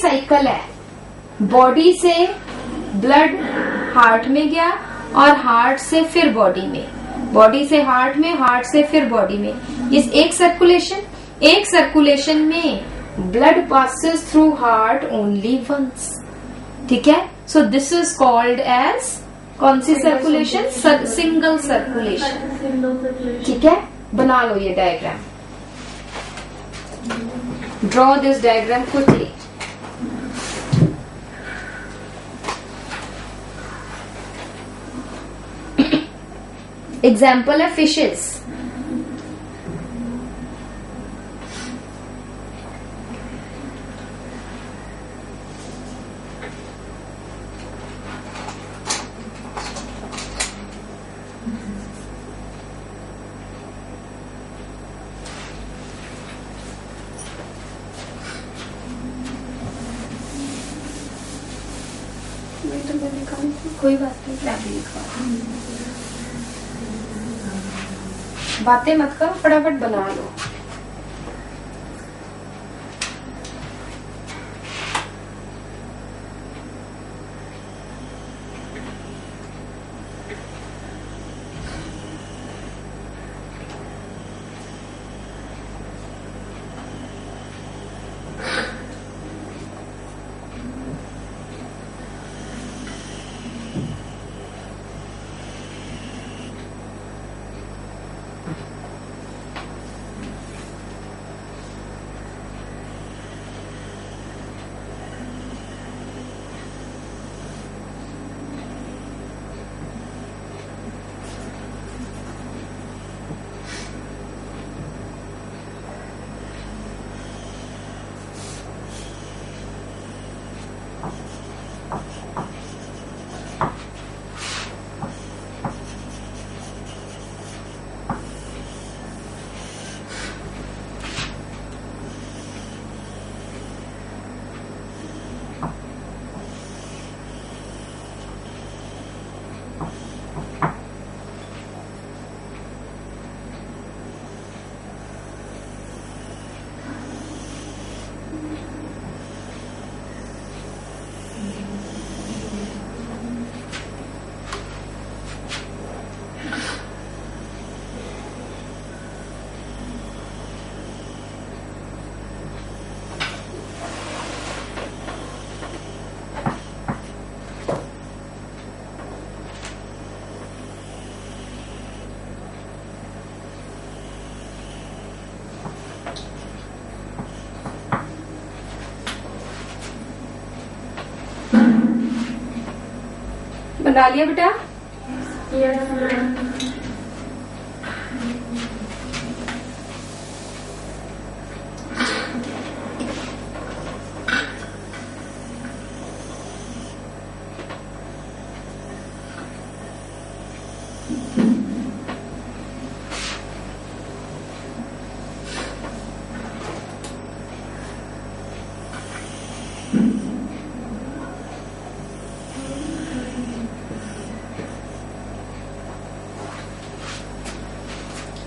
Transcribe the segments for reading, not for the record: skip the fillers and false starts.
Cycle है, body से blood heart में गया और हार्ट से फिर बॉडी में, बॉडी से हार्ट में, हार्ट से फिर बॉडी में, इस एक सर्कुलेशन में blood passes through heart only once. ठीक है, so this is called as कौन सी सर्कुलेशन? Single circulation. ठीक है, बना लो ये diagram, draw this diagram quickly. Example है फिशेस। कोई बात नहीं, मैं भी लिखवा, बातें मत करो, फटाफट बना लो। बना लिया बेटा?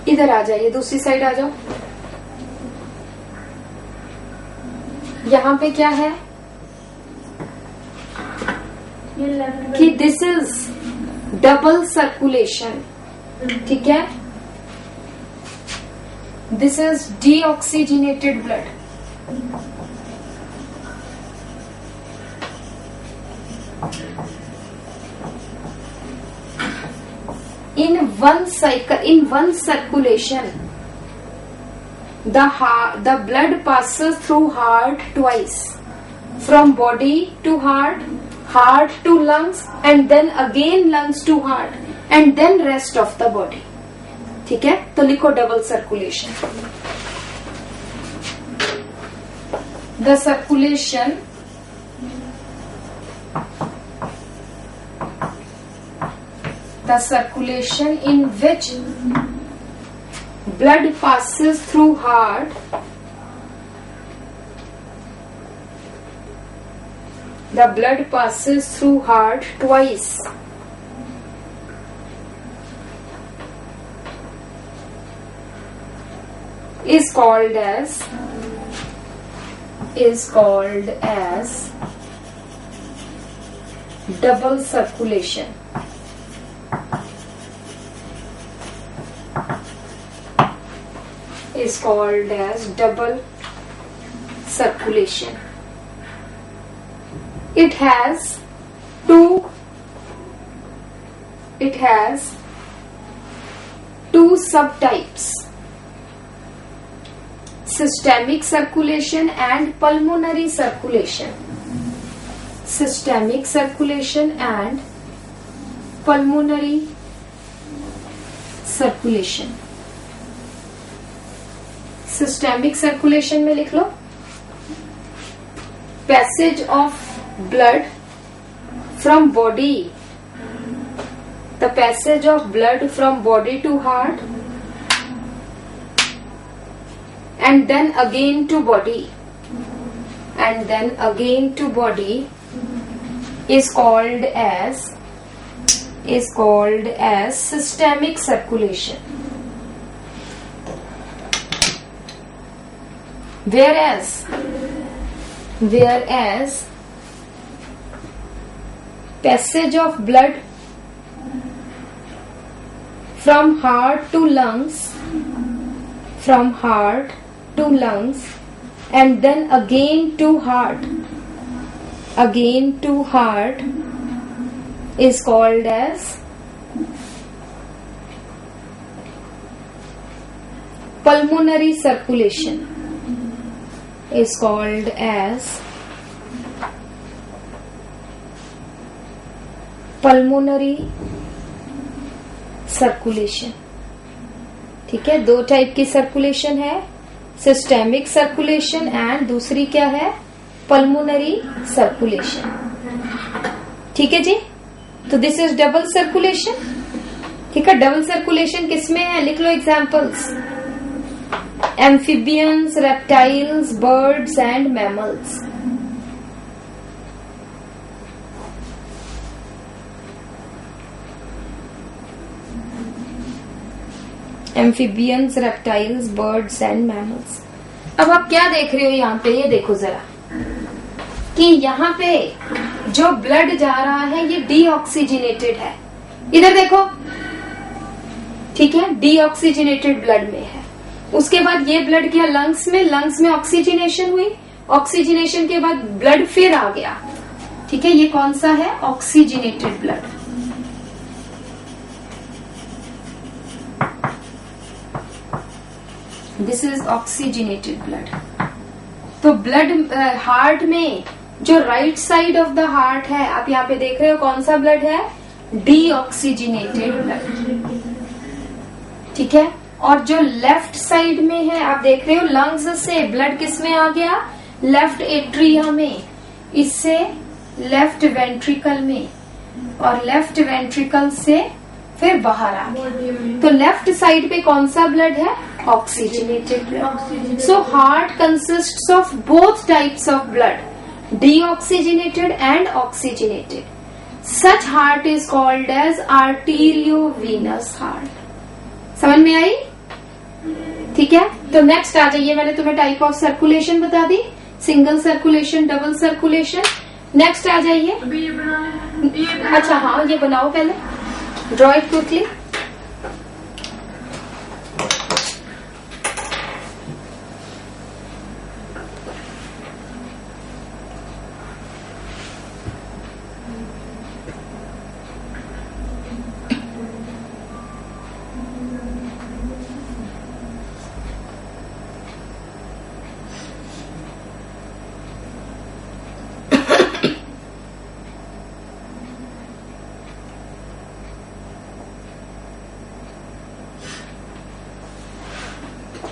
इधर आ जाइए, दूसरी साइड आ जाओ। यहाँ पे क्या है कि दिस इज डबल सर्कुलेशन। ठीक है, this is deoxygenated blood. In one cycle, in one circulation, the blood passes through heart twice, from body to heart, heart to lungs, and then again lungs to heart, and then rest of the body. ठीक है, तो लिखो double circulation. The circulation in which blood passes through heart, the blood passes through heart twice, is called as is called as double circulation. Is called as double circulation. It has two subtypes, systemic circulation and pulmonary circulation. Systemic circulation and pulmonary circulation. Systemic circulation में लिख लो passage of blood from body, the passage of blood from body to heart and then again to body is called as systemic circulation. Whereas passage of blood from heart to lungs and then again to heart is called as pulmonary circulation. Is called as pulmonary circulation. ठीक है, दो type की circulation है, systemic circulation and दूसरी क्या है, pulmonary circulation. ठीक है जी, तो दिस इज डबल सर्कुलेशन. ठीक है, डबल सर्कुलेशन किसमें है, लिख लो examples. Amphibians, reptiles, birds and mammals. Amphibians, reptiles, birds and mammals. अब आप क्या देख रहे हो यहाँ पे, ये देखो जरा कि यहाँ पे जो ब्लड जा रहा है ये डीऑक्सीजनेटेड है. इधर देखो, ठीक है, डीऑक्सीजनेटेड ब्लड में है. उसके बाद ये ब्लड गया लंग्स में ऑक्सीजनेशन हुई, ऑक्सीजनेशन के बाद ब्लड फिर आ गया. ठीक है, ये कौन सा है, oxygenated blood. This is oxygenated blood. तो ब्लड हार्ट में जो right side of the heart है, आप यहाँ पे देख रहे हो कौन सा ब्लड है, डीऑक्सीजनेटेड ब्लड. ठीक है, और जो लेफ्ट साइड में है आप देख रहे हो लंग्स से ब्लड किस में आ गया, लेफ्ट एट्रिया में, इससे लेफ्ट वेंट्रिकल में, और लेफ्ट वेंट्रिकल से फिर बाहर आ गया. तो लेफ्ट साइड पे कौन सा ब्लड है, oxygenated blood. So heart consists of both types of blood, deoxygenated and oxygenated. Such heart is called as arteriovenous heart. समझ में आई? ठीक है, तो नेक्स्ट आ जाइए. मैंने तुम्हें टाइप ऑफ सर्कुलेशन बता दी, single circulation, double circulation. Next आ जाइए. अच्छा हाँ, ये बनाओ पहले, ड्रॉ इट क्विकली.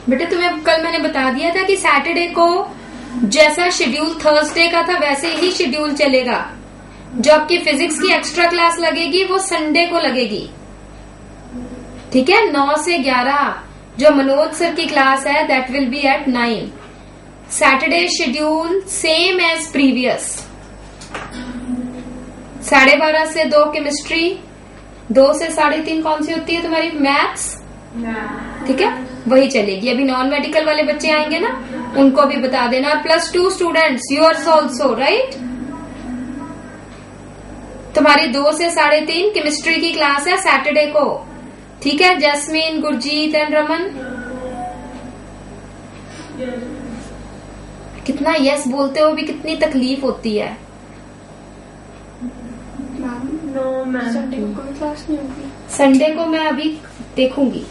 बेटे तुम्हें कल मैंने बता दिया था कि सैटरडे को जैसा शेड्यूल थर्सडे का था वैसे ही शेड्यूल चलेगा. जो आपकी फिजिक्स की एक्स्ट्रा क्लास लगेगी वो संडे को लगेगी. ठीक है, 9 से 11 जो मनोज सर की क्लास है that will be at 9. Saturday schedule same as previous. 12:30 से 2 केमिस्ट्री, 2 से 3:30 कौन सी होती है तुम्हारी, मैथ्स. ठीक है, वही चलेगी. अभी नॉन मेडिकल वाले बच्चे आएंगे ना, उनको भी बता देना। और +2 स्टूडेंट्स, योर्स ऑल्सो, राइट। तुम्हारी 2 से 3:30 केमिस्ट्री की क्लास है सैटरडे को, ठीक है। जैस्मीन, गुरजीत एंड रमन, कितना यस बोलते हो भी कितनी तकलीफ होती है। संडे को कोई क्लास नहीं होगी। संडे को मैं अभी देखूंगी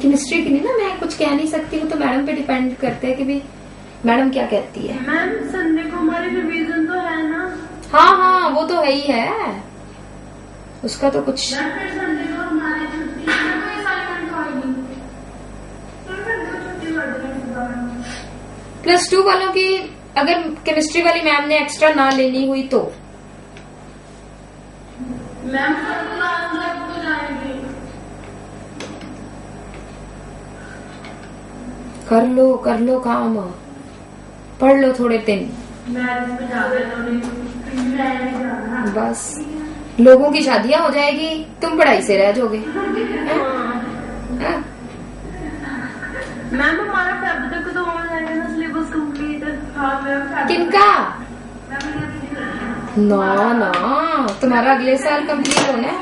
केमिस्ट्री की, नहीं ना मैं कुछ कह नहीं सकती, वो तो मैडम पे डिपेंड करते हैं कि भी मैडम क्या कहती है। मैम संडे को हमारी रिवीजन तो है ना? हाँ हाँ वो तो है ही है, उसका तो कुछ। संडे को हमारी छुट्टी है ना, कोई असाइनमेंट होगी तो +2 वालों की अगर केमिस्ट्री वाली मैम ने एक्स्ट्रा ना लेनी हुई तो मैम क्लास लग तो जाएगी। कर लो काम, पढ़ लो थोड़े दिन बस। लोगों की शादियां हो जाएगी, तुम पढ़ाई से रह जाओगे। मैम हमारा फेब तक तो हो जाएगा ना सिलेबस कंप्लीट। किनका? ना तुम्हारा अगले साल कंप्लीट होना है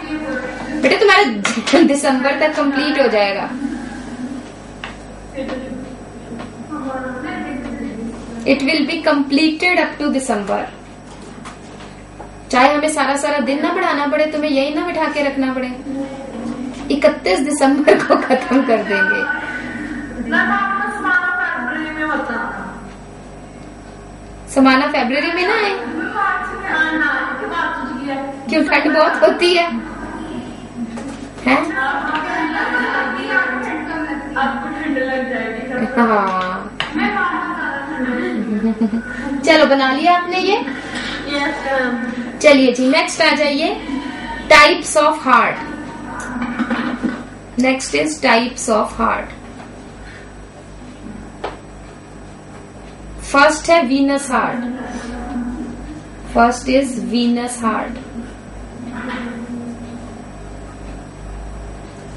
बेटे, तुम्हारा दिसंबर तक कंप्लीट हो जाएगा। It will be completed up to December. चाहे हमें सारा दिन ना पढ़ाना पड़े, तुम्हें यही ना बिठा के रखना पड़े, 31 दिसंबर को खत्म कर देंगे। समाना फरवरी में ना है, क्यों ठंड बहुत होती है, हैं? हाँ चलो बना लिया आपने ये? चलिए जी नेक्स्ट आ जाइए, types of heart. Next is types of heart. First है venous heart, first is venous heart.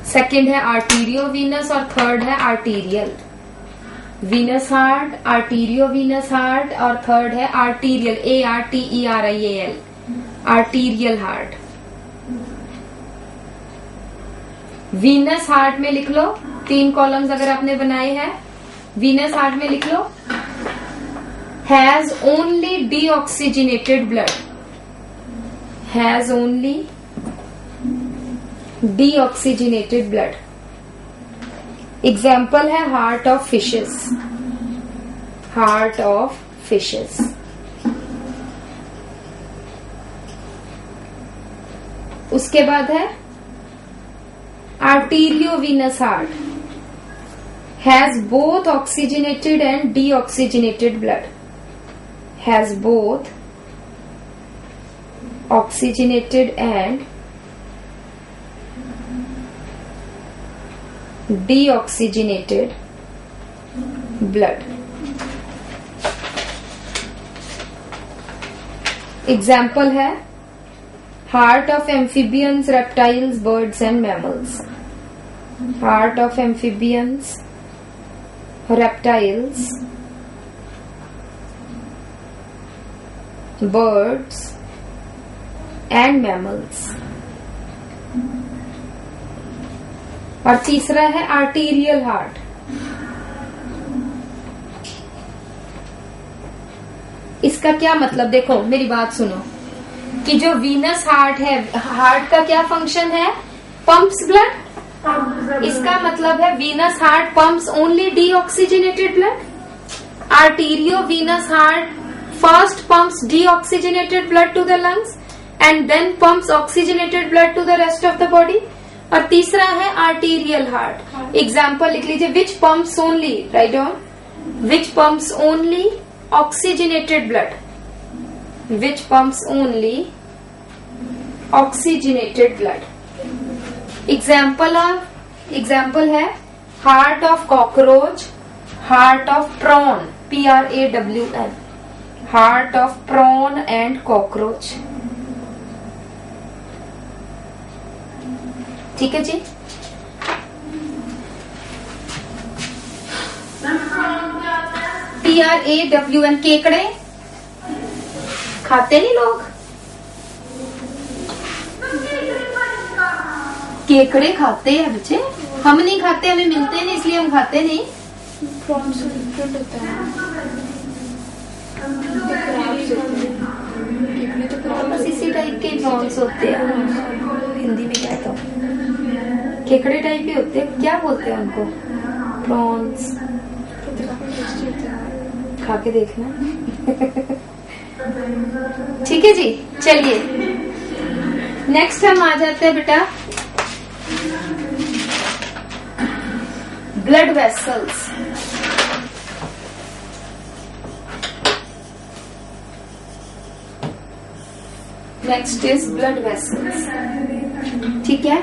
Second है आर्टीरियोवीनस और थर्ड है arterial. Venous heart, arteriovenous heart और थर्ड है arterial, ARTERIAL, arterial heart. Venous heart में लिख लो 3 कॉलम्स अगर आपने बनाए हैं। वीनस हार्ट में लिख लो has only deoxygenated blood, has only deoxygenated blood. Example है heart of fishes, heart of fishes. उसके बाद है arteriovenous heart, has both oxygenated and deoxygenated blood, has both oxygenated and deoxygenated blood. Example है heart of amphibians, reptiles, birds and mammals, heart of amphibians, reptiles, birds and mammals. और तीसरा है arterial heart. इसका क्या मतलब, देखो मेरी बात सुनो कि जो वीनस हार्ट है, हार्ट का क्या फंक्शन है? Pumps blood. इसका मतलब है venous heart pumps only deoxygenated blood. Arteriovenous heart first pumps deoxygenated blood to the lungs and then pumps oxygenated blood to the rest of the body. और तीसरा है आर्टीरियल हार्ट। एग्जाम्पल लिख लीजिए, which pumps only, right down, which pumps only oxygenated blood, which pumps only oxygenated blood. Example है heart of cockroach, heart of prawn, PRAWN, heart of prawn and cockroach. ठीक है जी। CRAWN केकड़े खाते नहीं लोग, केकड़े खाते हैं बच्चे, हम नहीं खाते, हमें मिलते नहीं इसलिए हम खाते नहीं। प्रॉन्स डिफरेंट होता है, बस इसी टाइप के प्रॉन्स होते हैं, हिंदी में क्या तो केकड़े टाइप के होते हैं, क्या बोलते हैं उनको, प्रॉन्स। खा के देखना। ठीक है जी, चलिए नेक्स्ट हम आ जाते हैं बेटा blood vessels. Next is blood vessels. ठीक है,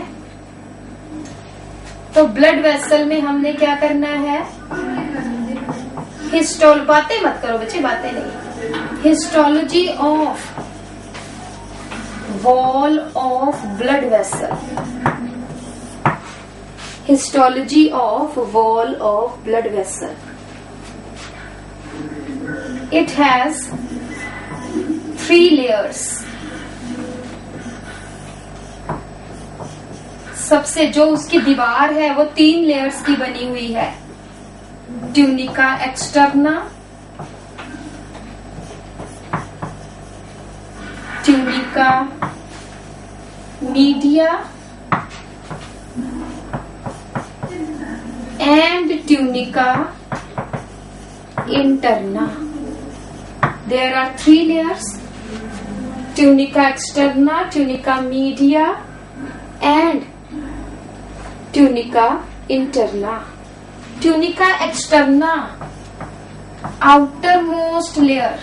तो ब्लड वेसल में हमने क्या करना है, हिस्टोल, बातें मत करो बच्चे, बातें नहीं, histology of wall of blood vessel, histology of wall of blood vessel. It has 3 layers। सबसे जो उसकी दीवार है वो 3 लेयर्स की बनी हुई है, tunica externa, tunica media and tunica interna. There are 3 layers, tunica externa, tunica media and tunica interna. Tunica externa, outermost layer,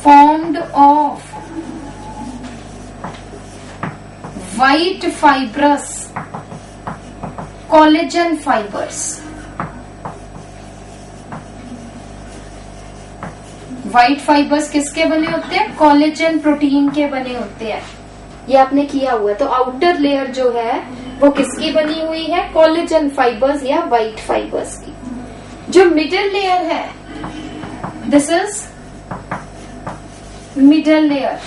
formed of white fibrous collagen fibers। White fibres किसके बने होते हैं, कोलेजन प्रोटीन के बने होते हैं, ये आपने किया हुआ है। तो आउटर लेयर जो है वो किसकी बनी हुई है, कोलेजन फाइबर्स या व्हाइट फाइबर्स की। जो मिडिल लेयर है, this is middle layer.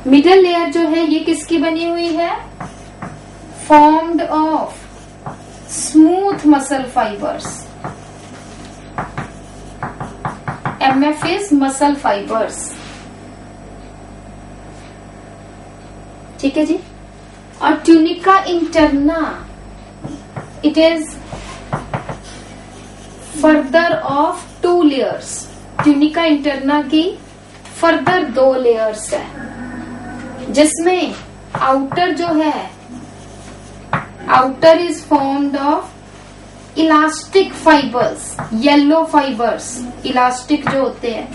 Middle layer जो है ये किसकी बनी हुई है, formed of smooth muscle fibers। MF is muscle fibers। ठीक है जी। और tunica interna, it is further of 2 layers। Tunica interna की फर्दर 2 layers है, जिसमें आउटर जो है, outer is formed of elastic fibers, yellow fibers, elastic जो होते हैं,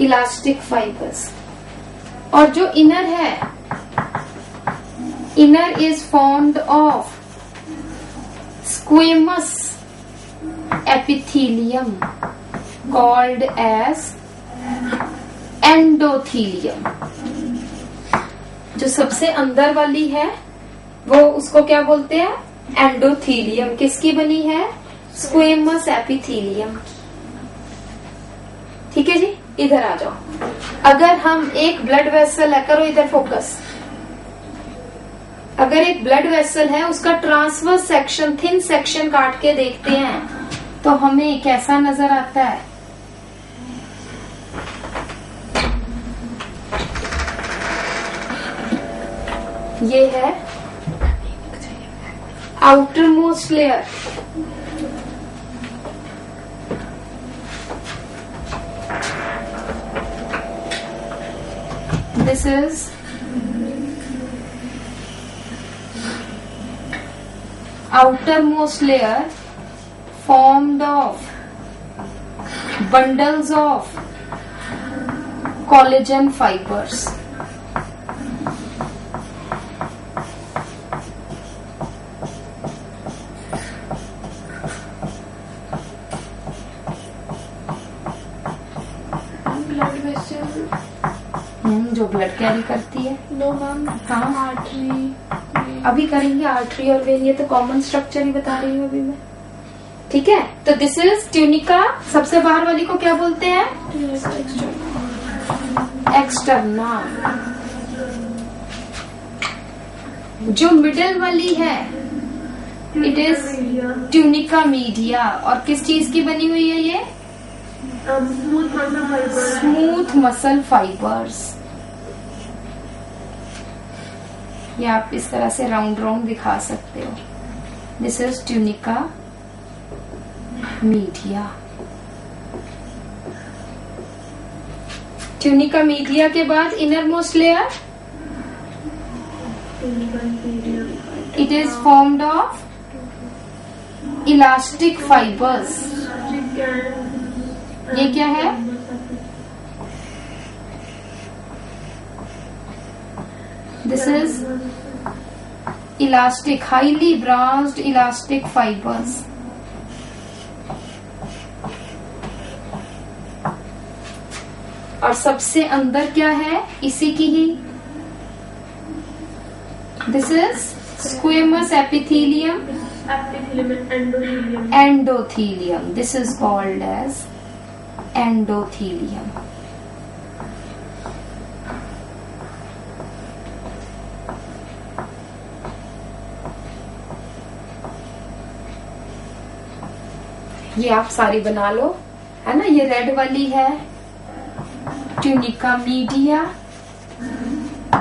elastic fibers। और जो inner है, inner is formed of squamous epithelium called as endothelium। जो सबसे अंदर वाली है वो उसको क्या बोलते हैं, एंडोथीलियम। किसकी बनी है, स्क्वेमस एपिथीलियम। ठीक है जी, इधर आ जाओ। अगर हम एक ब्लड वेसल है, करो इधर फोकस, अगर एक ब्लड वेसल है उसका ट्रांसवर्स सेक्शन, थिन सेक्शन काट के देखते हैं तो हमें कैसा नजर आता है, ये है outermost layer। This is outermost layer formed of bundles of collagen fibers। Blood carry करती है। नो मैम, हाँ। आर्टरी। अभी करेंगे आर्टरी और वेन, ये तो कॉमन स्ट्रक्चर ही बता रही हूँ अभी मैं। ठीक है, तो दिस इज ट्यूनिका। सबसे बाहर वाली को क्या बोलते हैं? एक्सटर्ना। जो मिडल वाली है इट इज ट्यूनिका मीडिया। और किस चीज की बनी हुई है ये? Smooth muscle fibres. ये आप इस तरह से राउंड राउंड दिखा सकते हो। This is tunica media. Tunica media के बाद innermost layer, it is formed of elastic fibres. ये क्या है? This is elastic, highly branched elastic fibres. और सबसे अंदर क्या है इसी की ही? This is squamous epithelium, endothelium. This is called as endothelium. ये आप सारी बना लो, है ना। ये रेड वाली है ट्यूनिका मीडिया,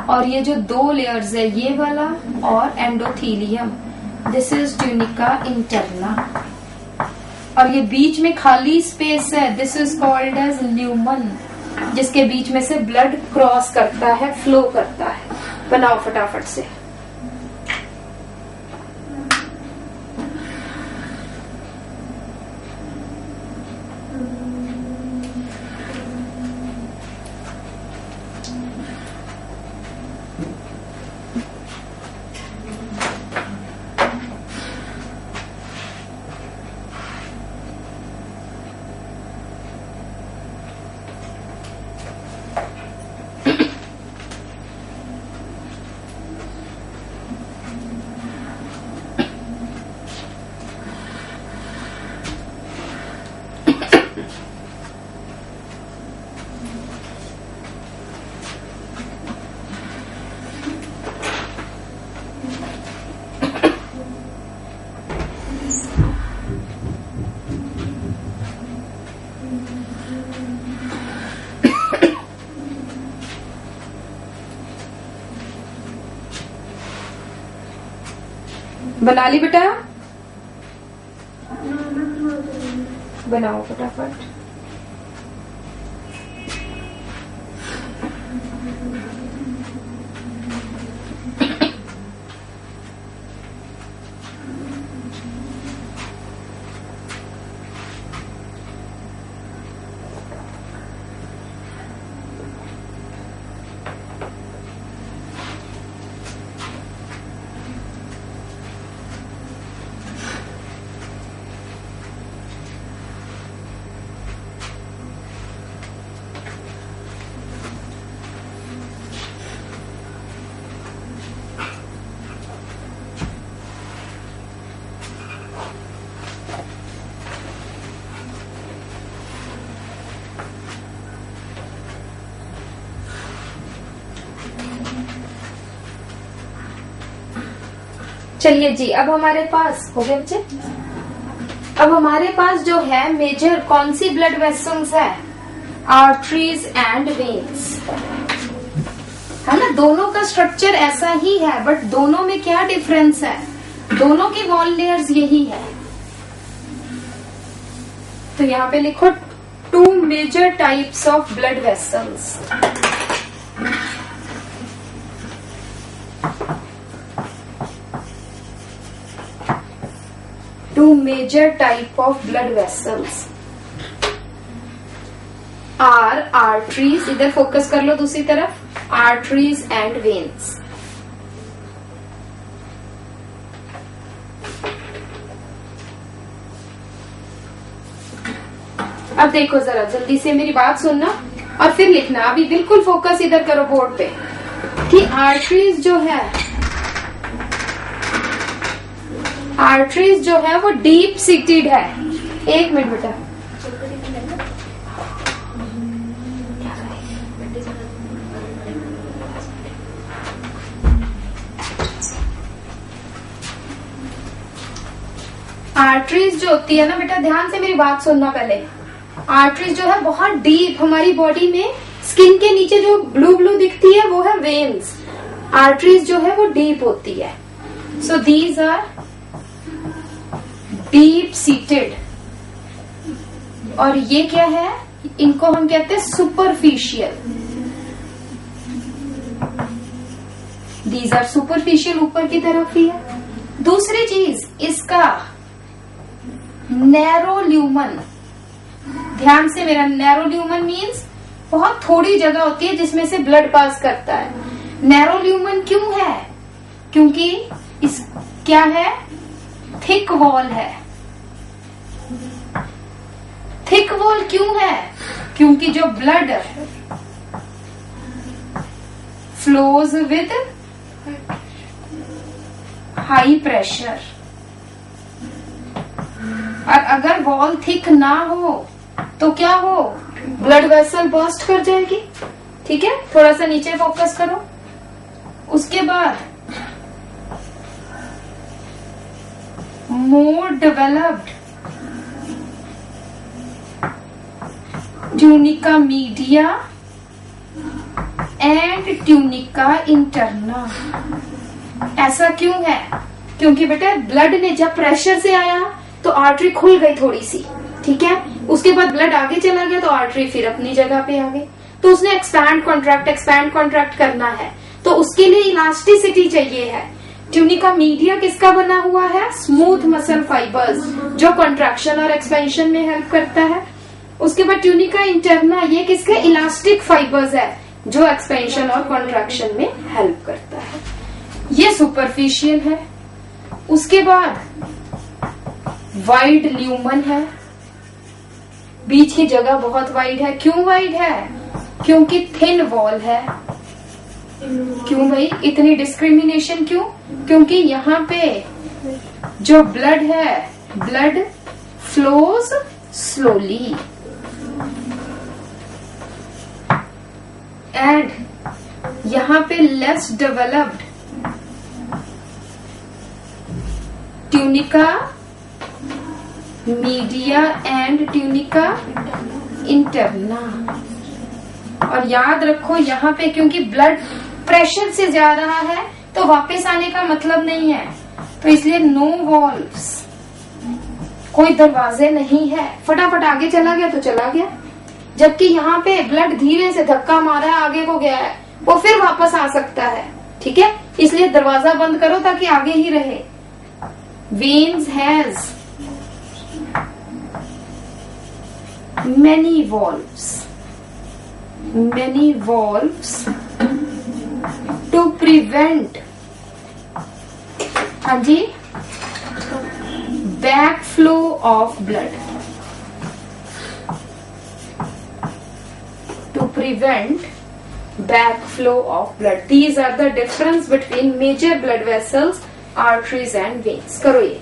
और ये जो दो लेयर्स है ये वाला और endothelium, this is tunica interna. और ये बीच में खाली स्पेस है, this is called as lumen, जिसके बीच में से ब्लड क्रॉस करता है, फ्लो करता है। बनाओ फटाफट से। बना ली बेटा? बनाओ फटाफट। चलिए जी, अब हमारे पास हो गए बच्चे। अब हमारे पास जो है मेजर कौन सी ब्लड वेसल्स है? आर्टरीज एंड वेन्स, है ना। दोनों का स्ट्रक्चर ऐसा ही है, बट दोनों में क्या डिफरेंस है? दोनों की वॉल लेयर्स यही है। तो यहाँ पे लिखो 2 major types of blood vessels. Two major type of blood vessels are arteries, इधर फोकस कर लो दूसरी तरफ, arteries and veins। अब देखो जरा जल्दी से मेरी बात सुनना। और फिर लिखना, अभी बिल्कुल फोकस इधर करो बोर्ड पे कि आर्टरीज जो है वो डीप सीटेड है। एक मिनट बेटा, आर्टरीज जो होती है ना बेटा, ध्यान से मेरी बात सुनना पहले। आर्टरीज जो है बहुत डीप, हमारी बॉडी में स्किन के नीचे जो ब्लू ब्लू दिखती है वो है वेन्स। आर्टरीज जो है वो डीप होती है। So these are deep seated. और ये क्या है, इनको हम कहते हैं सुपरफिशियल। दीज आर सुपरफिशियल, ऊपर की तरफ ही है। दूसरी चीज, इसका नैरो ल्यूमन, ध्यान से मेरा, नैरो ल्यूमन मीन्स बहुत थोड़ी जगह होती है जिसमें से ब्लड पास करता है। नैरो ल्यूमन क्यों है? क्योंकि इस क्या है, थिक वॉल है। थिक वॉल क्यों है? क्योंकि जो blood flows with high pressure, और अगर वॉल थिक ना हो तो क्या हो, ब्लड वेसल बर्स्ट कर जाएगी। ठीक है, थोड़ा सा नीचे फोकस करो। उसके बाद more developed tunica media and tunica interna. ऐसा क्यों है? क्योंकि बेटा ब्लड ने जब प्रेशर से आया तो आर्टरी खुल गई थोड़ी सी, ठीक है, उसके बाद ब्लड आगे चला गया तो आर्टरी फिर अपनी जगह पे आ गई। तो उसने एक्सपैंड कॉन्ट्रैक्ट करना है, तो उसके लिए इलास्टिसिटी चाहिए है। ट्यूनिका मीडिया किसका बना हुआ है? स्मूथ मसल फाइबर्स, जो कॉन्ट्रैक्शन और एक्सपेंशन में हेल्प करता है। उसके बाद ट्यूनिका इंटरना, ये किसके? इलास्टिक फाइबर्स है, जो एक्सपेंशन और कॉन्ट्रैक्शन में हेल्प करता है। ये सुपरफिशियल है। उसके बाद वाइड ल्यूमन है, बीच की जगह बहुत वाइड है। क्यों वाइड है? क्योंकि थिन वॉल है। क्यों भाई इतनी डिस्क्रिमिनेशन क्यों? क्योंकि यहाँ पे जो ब्लड है, ब्लड फ्लोज स्लोली एंड यहाँ पे less developed tunica media and tunica interna. और याद रखो यहाँ पे क्योंकि ब्लड प्रेशर से जा रहा है तो वापस आने का मतलब नहीं है, तो इसलिए नो वॉल्व्स, कोई दरवाजे नहीं है। फटाफट आगे चला गया तो चला गया, जबकि यहाँ पे ब्लड धीरे से धक्का मारा आगे को गया है, वो फिर वापस आ सकता है। ठीक है, इसलिए दरवाजा बंद करो ताकि आगे ही रहे। Veins has many valves to prevent, हाँ जी, backflow of blood, to prevent backflow of blood. These are the difference between major blood vessels, arteries and veins. करो ये।